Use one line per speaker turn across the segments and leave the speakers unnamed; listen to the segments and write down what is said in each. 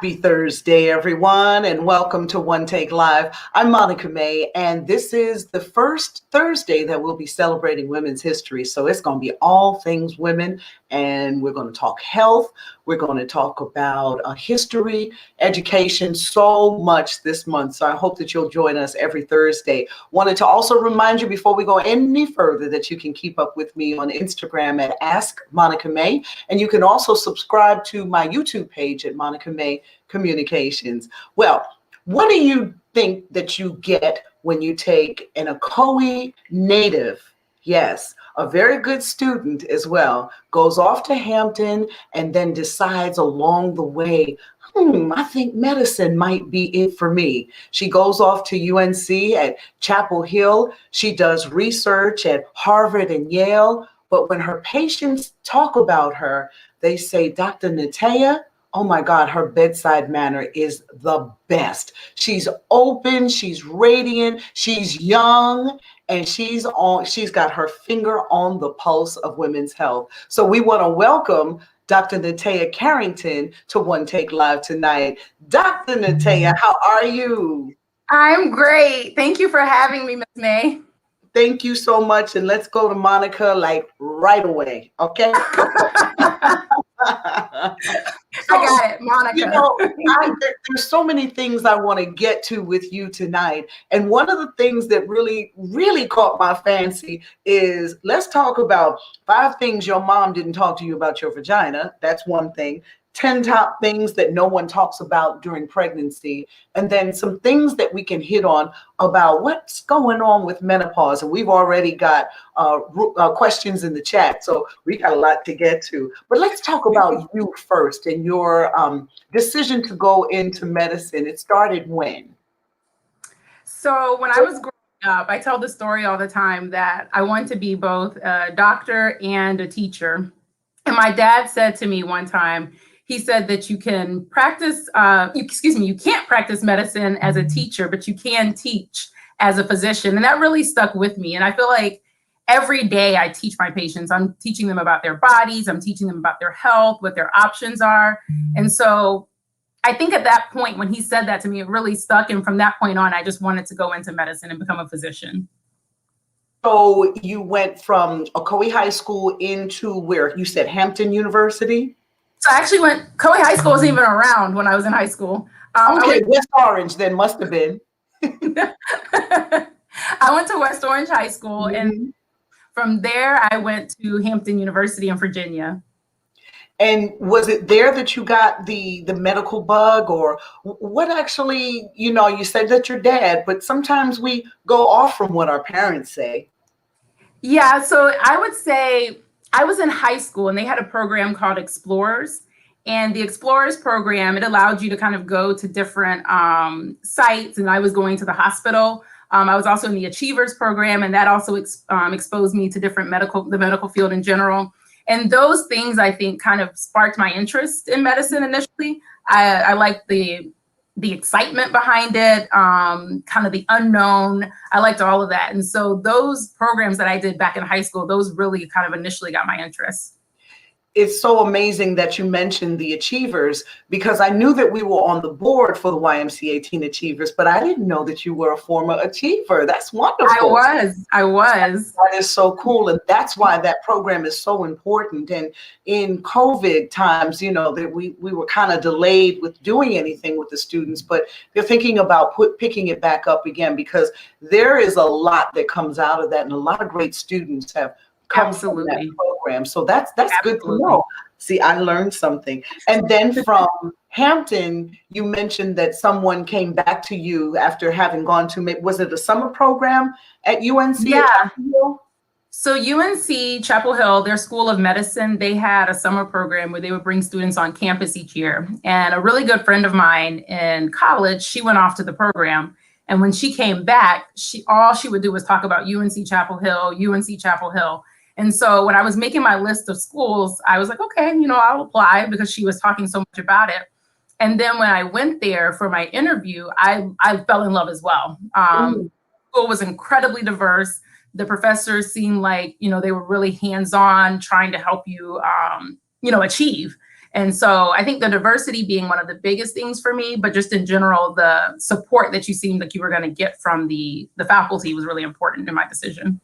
Happy Thursday, everyone, and welcome to One Take Live. I'm Monica May, and this is the first Thursday that we'll be celebrating women's history. So it's going to be all things women, and we're going to talk health. We're going to talk about history, education, so much this month. So I hope that you'll join us every Thursday. Wanted to also remind you before we go any further that you can keep up with me on Instagram at Ask Monica May, and you can also subscribe to my YouTube page at Monica May Communications. Well, what do you think that you get when you take an Ocoee native? Yes, a very good student as well, goes off to Hampton and then decides along the way, I think medicine might be it for me. She goes off to UNC at Chapel Hill. She does research at Harvard and Yale. But when her patients talk about her, they say, Dr. Nateya, oh my God, her bedside manner is the best. She's open, she's radiant, she's young, and she's got her finger on the pulse of women's health. So we want to welcome Dr. Nateya Carrington to One Take Live tonight. Dr. Nateya, how are you?
I'm great. Thank you for having me, Ms. May.
Thank you so much. And let's go to Monica like right away. Okay.
I got it, Monica.
You know, there's so many things I want to get to with you tonight. And one of the things that really, really caught my fancy is let's talk about 5 things your mom didn't talk to you about your vagina. That's one thing. 10 top things that no one talks about during pregnancy, and then some things that we can hit on about what's going on with menopause. And we've already got questions in the chat, so we got a lot to get to. But let's talk about you first and your decision to go into medicine. It started when?
So when I was growing up, I tell the story all the time that I wanted to be both a doctor and a teacher. And my dad said to me one time, he said that you can practice, you can't practice medicine as a teacher, but you can teach as a physician. And that really stuck with me. And I feel like every day I teach my patients, I'm teaching them about their bodies, I'm teaching them about their health, what their options are. And so I think at that point, when he said that to me, it really stuck. And from that point on, I just wanted to go into medicine and become a physician.
So you went from Ocoee High School into where? You said Hampton University?
So I actually Ocoee High School wasn't even around when I was in high school.
Okay, West Orange then must have been.
I went to West Orange High School, and from there I went to Hampton University in Virginia.
And was it there that you got the medical bug, or what actually, you said that your dad, but sometimes we go off from what our parents say.
Yeah, so I would say I was in high school and they had a program called Explorers. And the Explorers program, it allowed you to kind of go to different sites. And I was going to the hospital. I was also in the Achievers program, and that also exposed me to the medical field in general. And those things, I think, kind of sparked my interest in medicine initially. I liked the excitement behind it, kind of the unknown. I liked all of that. And so those programs that I did back in high school, those really kind of initially got my interest.
It's so amazing that you mentioned the Achievers, because I knew that we were on the board for the YMCA Teen Achievers, but I didn't know that you were a former Achiever. That's wonderful.
I was.
That is so cool. And that's why that program is so important. And in COVID times, that we were kind of delayed with doing anything with the students, but they're thinking about picking it back up again, because there is a lot that comes out of that. And a lot of great students have come from that program. So that's good to know. See, I learned something. And then from Hampton, you mentioned that someone came back to you after having gone to, was it a summer program at UNC?
Yeah. So UNC Chapel Hill, their School of Medicine, they had a summer program where they would bring students on campus each year. And a really good friend of mine in college, she went off to the program. And when she came back, all she would do was talk about UNC Chapel Hill, UNC Chapel Hill. And so when I was making my list of schools, I was like, okay, I'll apply, because she was talking so much about it. And then when I went there for my interview, I fell in love as well. School was incredibly diverse. The professors seemed like, they were really hands-on, trying to help you, achieve. And so I think the diversity being one of the biggest things for me, but just in general, the support that you seemed like you were going to get from the faculty was really important in my decision.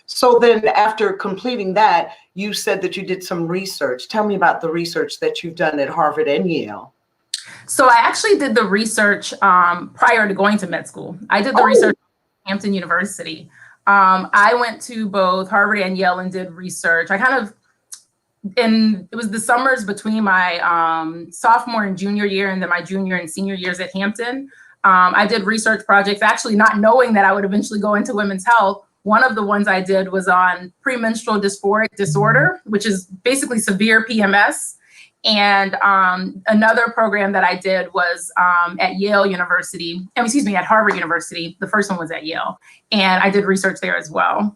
So then after completing that, you said that you did some research. Tell me about the research that you've done at Harvard and Yale.
So I actually did the research prior to going to med school. I did the research at Hampton University. I went to both Harvard and Yale and did research. It was the summers between my sophomore and junior year, and then my junior and senior years at Hampton. I did research projects, actually not knowing that I would eventually go into women's health. One of the ones I did was on premenstrual dysphoric disorder, which is basically severe PMS. And another program that I did was at Yale University, at Harvard University. The first one was at Yale, and I did research there as well.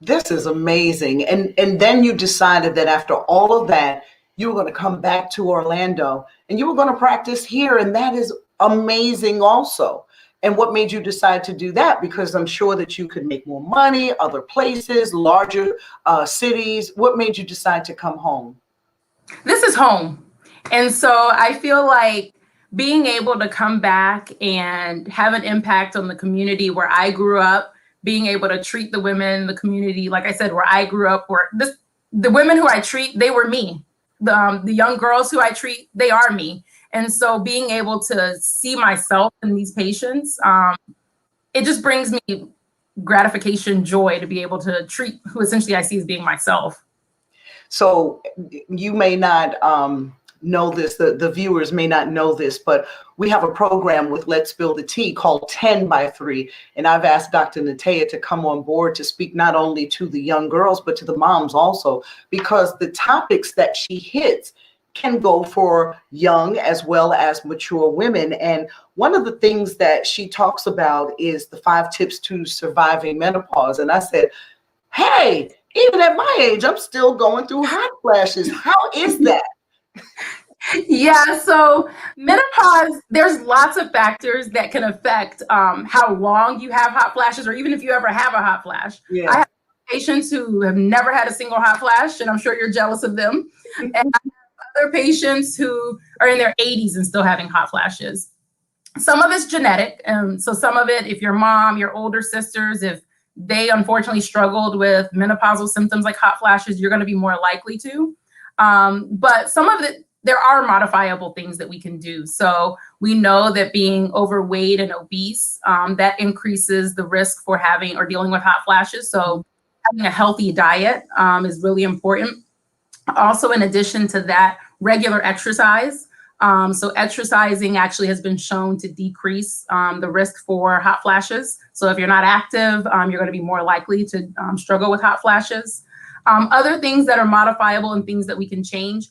This is amazing. And then you decided that after all of that, you were going to come back to Orlando and you were going to practice here. And that is amazing also. And what made you decide to do that? Because I'm sure that you could make more money, other places, larger cities. What made you decide to come home?
This is home. And so I feel like being able to come back and have an impact on the community where I grew up, being able to treat the women in the community, like I said, where I grew up, the women who I treat, they were me. The young girls who I treat, they are me. And so being able to see myself in these patients, it just brings me gratification, joy to be able to treat who essentially I see as being myself.
So you may not know this, the viewers may not know this, but we have a program with Let's Spill the Tea called 10 by 3. And I've asked Dr. Nateya to come on board to speak not only to the young girls, but to the moms also, because the topics that she hits can go for young as well as mature women. And one of the things that she talks about is the 5 tips to surviving menopause. And I said, hey, even at my age, I'm still going through hot flashes. How is that?
Yeah, so menopause, there's lots of factors that can affect how long you have hot flashes, or even if you ever have a hot flash.
Yeah.
I have patients who have never had a single hot flash, and I'm sure you're jealous of them. And I have other patients who are in their 80s and still having hot flashes. Some of it's genetic. So some of it, if your mom, your older sisters, if they unfortunately struggled with menopausal symptoms like hot flashes, you're going to be more likely to. But some of it, there are modifiable things that we can do. So we know that being overweight and obese, that increases the risk for having or dealing with hot flashes. So having a healthy diet is really important. Also, in addition to that, regular exercise. So exercising actually has been shown to decrease the risk for hot flashes. So if you're not active, you're going to be more likely to struggle with hot flashes. Other things that are modifiable and things that we can change,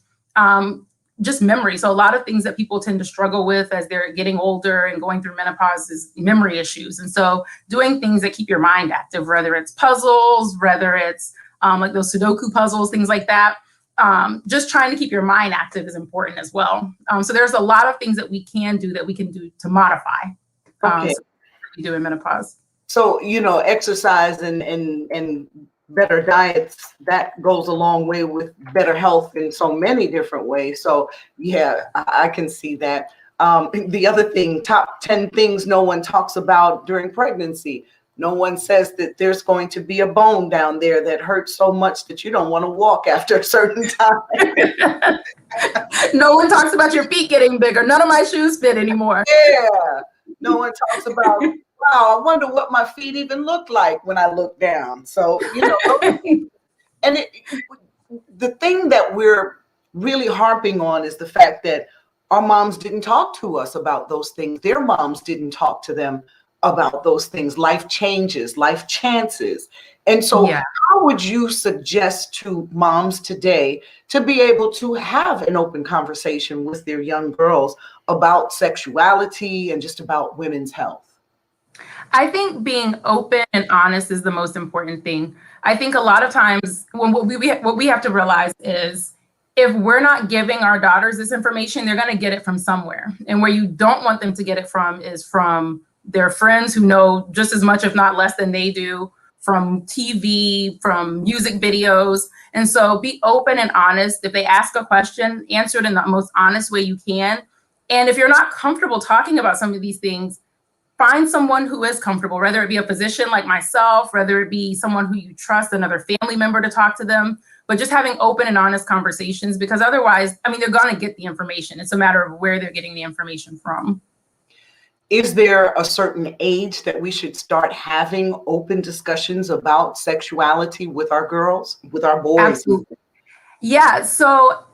just memory. So a lot of things that people tend to struggle with as they're getting older and going through menopause is memory issues. And so doing things that keep your mind active, whether it's puzzles, whether it's like those Sudoku puzzles, things like that. Just trying to keep your mind active is important as well. So there's a lot of things that we can do to modify.
Okay.
So we do in menopause.
So, exercise and better diets, that goes a long way with better health in so many different ways. So yeah, I can see that. The other thing, top 10 things no one talks about during pregnancy. No one says that there's going to be a bone down there that hurts so much that you don't want to walk after a certain time.
No one talks about your feet getting bigger. None of my shoes fit anymore.
Yeah. No one talks about, wow, I wonder what my feet even look like when I look down. So, and the thing that we're really harping on is the fact that our moms didn't talk to us about those things. Their moms didn't talk to them about those things. Life changes, life chances. And so how would you suggest to moms today to be able to have an open conversation with their young girls about sexuality and just about women's health?
I think being open and honest is the most important thing. I think a lot of times what we have to realize is if we're not giving our daughters this information, they're going to get it from somewhere. And where you don't want them to get it from is from their friends who know just as much, if not less than they do, from TV, from music videos. And so be open and honest. If they ask a question, answer it in the most honest way you can. And if you're not comfortable talking about some of these things, find someone who is comfortable, whether it be a physician like myself, whether it be someone who you trust, another family member to talk to them, but just having open and honest conversations, because otherwise, I mean, they're going to get the information. It's a matter of where they're getting the information from.
Is there a certain age that we should start having open discussions about sexuality with our girls, with our boys?
Absolutely. Yeah. So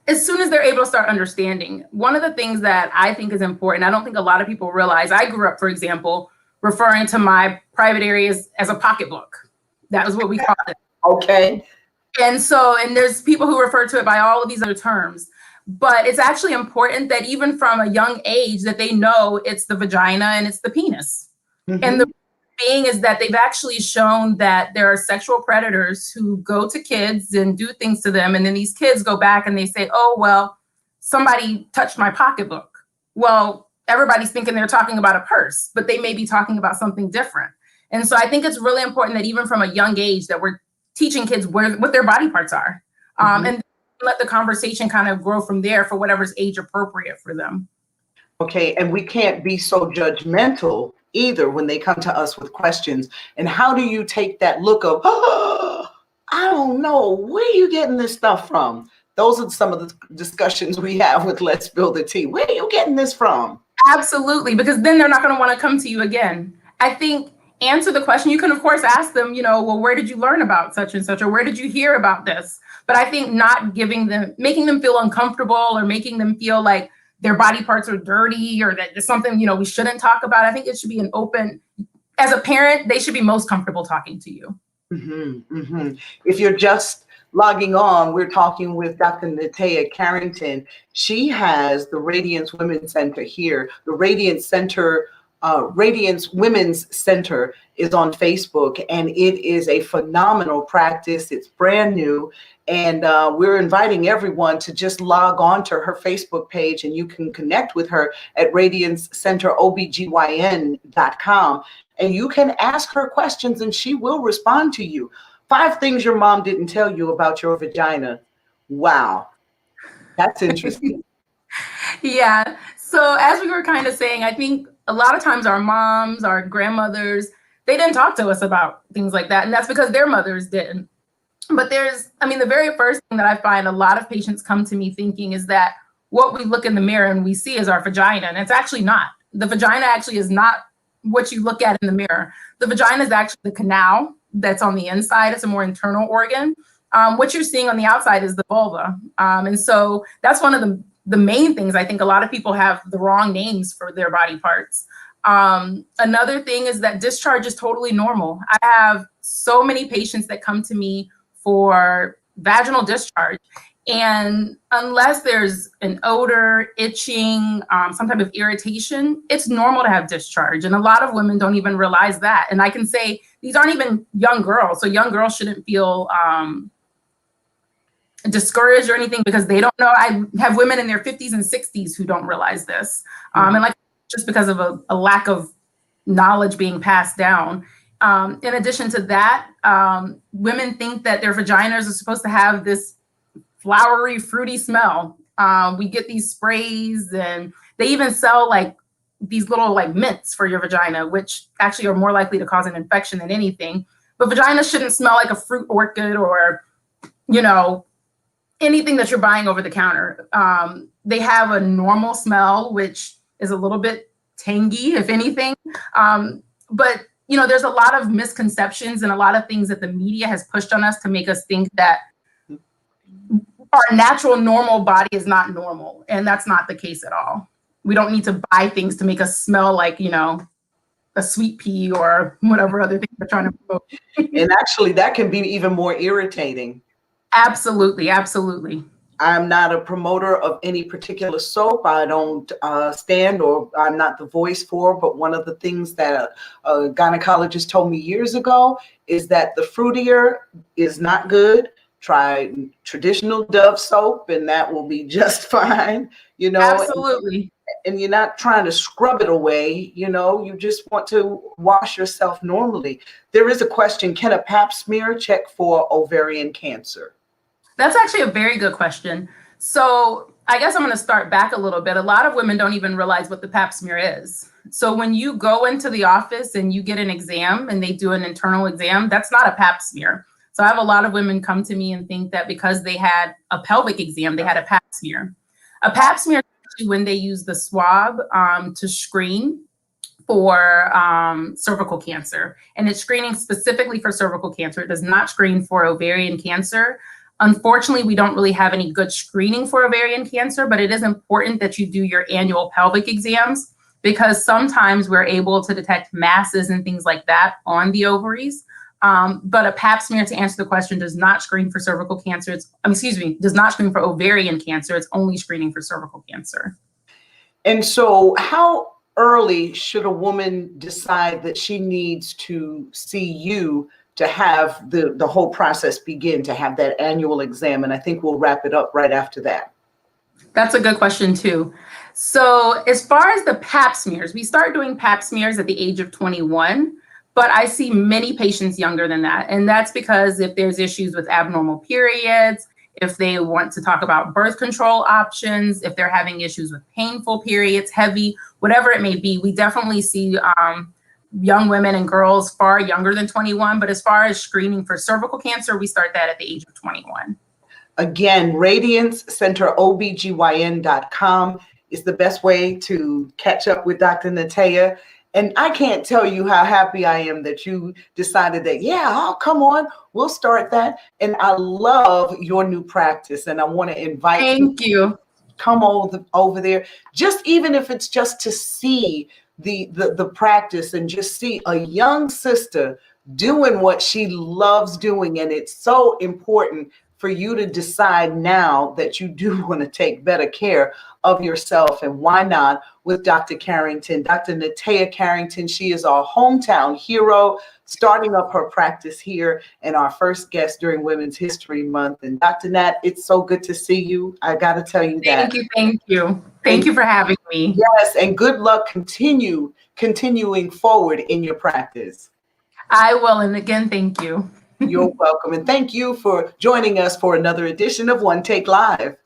as soon as they're able to start understanding, one of the things that I think is important, I don't think a lot of people realize, I grew up, for example, referring to my private areas as a pocketbook. That was what we called it.
Okay.
And there's people who refer to it by all of these other terms. But it's actually important that even from a young age that they know it's the vagina and it's the penis. Mm-hmm. And the thing is that they've actually shown that there are sexual predators who go to kids and do things to them. And then these kids go back and they say, oh, well, somebody touched my pocketbook. Well, everybody's thinking they're talking about a purse, but they may be talking about something different. And so I think it's really important that even from a young age that we're teaching kids what their body parts are. Mm-hmm. And let the conversation kind of grow from there for whatever's age appropriate for them.
Okay, and we can't be so judgmental either when they come to us with questions. And how do you take that look of, oh, I don't know, where are you getting this stuff from? Those are some of the discussions we have with Let's Spill the Tea. Where are you getting this from?
Absolutely, because then they're not going to want to come to you again. I think answer the question. You can, of course, ask them, well, where did you learn about such and such, or where did you hear about this? But I think not making them feel uncomfortable or making them feel like their body parts are dirty or that there's something, we shouldn't talk about. I think it should be an open, as a parent, they should be most comfortable talking to you. Mm-hmm,
mm-hmm. If you're just logging on, we're talking with Dr. Nateya Carrington. She has the Radiance Women's Center here. The Radiance Center, Radiance Women's Center is on Facebook, and it is a phenomenal practice. It's brand new, and we're inviting everyone to just log on to her Facebook page, and you can connect with her at radiancecenterobgyn.com, and you can ask her questions, and she will respond to you. 5 things your mom didn't tell you about your vagina. Wow, that's interesting.
Yeah. So as we were kind of saying, I think a lot of times our moms, our grandmothers, they didn't talk to us about things like that. And that's because their mothers didn't. But the very first thing that I find a lot of patients come to me thinking is that what we look in the mirror and we see is our vagina. And it's actually not. The vagina actually is not what you look at in the mirror. The vagina is actually the canal that's on the inside. It's a more internal organ. What you're seeing on the outside is the vulva. And so that's one of the main things. I think a lot of people have the wrong names for their body parts. Another thing is that discharge is totally normal. I have so many patients that come to me for vaginal discharge, and unless there's an odor, itching, some type of irritation, it's normal to have discharge. And a lot of women don't even realize that. And I can say these aren't even young girls, so young girls shouldn't feel discouraged or anything because they don't know. I have women in their 50s and 60s who don't realize this. And just because of a lack of knowledge being passed down. In addition to that, women think that their vaginas are supposed to have this flowery, fruity smell. We get these sprays, and they even sell these little mints for your vagina, which actually are more likely to cause an infection than anything. But vaginas shouldn't smell like a fruit orchid or, anything that you're buying over the counter. They have a normal smell, which is a little bit tangy, if anything. But there's a lot of misconceptions and a lot of things that the media has pushed on us to make us think that our natural normal body is not normal. And that's not the case at all. We don't need to buy things to make us smell like, a sweet pea or whatever other thing we're trying to promote.
And actually that can be even more irritating.
Absolutely. Absolutely.
I'm not a promoter of any particular soap. I don't stand, or I'm not the voice for, but one of the things that a gynecologist told me years ago is that the fruitier is not good, Try traditional Dove soap, and that will be just fine, you know.
Absolutely.
And you're not trying to scrub it away, you know, you just want to wash yourself normally. There is a question, can a pap smear check for ovarian cancer?
That's actually a very good question. So I guess I'm going to start back a little bit. A lot of women don't even realize what the pap smear is. So when you go into the office and you get an exam and they do an internal exam, that's not a pap smear. So I have a lot of women come to me and think that because they had a pelvic exam, they had a pap smear. A pap smear when they use the swab to screen for cervical cancer. And it's screening specifically for cervical cancer. It does not screen for ovarian cancer. Unfortunately, we don't really have any good screening for ovarian cancer, but it is important that you do your annual pelvic exams because sometimes we're able to detect masses and things like that on the ovaries. But a pap smear, to answer the question, does not screen for cervical cancer. Does not screen for ovarian cancer. It's only screening for cervical cancer.
And so how early should a woman decide that she needs to see you to have the whole process begin, to have that annual exam? And I think we'll wrap it up right after that.
That's a good question too. So as far as the pap smears, we start doing pap smears at the age of 21. But I see many patients younger than that. And that's because if there's issues with abnormal periods, if they want to talk about birth control options, if they're having issues with painful periods, heavy, whatever it may be, we definitely see young women and girls far younger than 21. But as far as screening for cervical cancer, we start that at the age of 21.
Again, Radiance Center OBGYN.com is the best way to catch up with Dr. Nateya. And I can't tell you how happy I am that you decided that, yeah, oh, come on, we'll start that. And I love your new practice. And I want to invite
you.
Come over there, just even if it's just to see the practice and just see a young sister doing what she loves doing. And it's so important for you to decide now that you do want to take better care of yourself. And why not with Dr. Carrington, Dr. Nateya Carrington. She is our hometown hero, starting up her practice here and our first guest during Women's History Month. And Dr. Nat, it's so good to see you. I got to tell you that.
Thank you. Thank you for having me.
Yes, and good luck continuing forward in your practice.
I will. And again, thank you.
You're welcome. And thank you for joining us for another edition of One Take Live.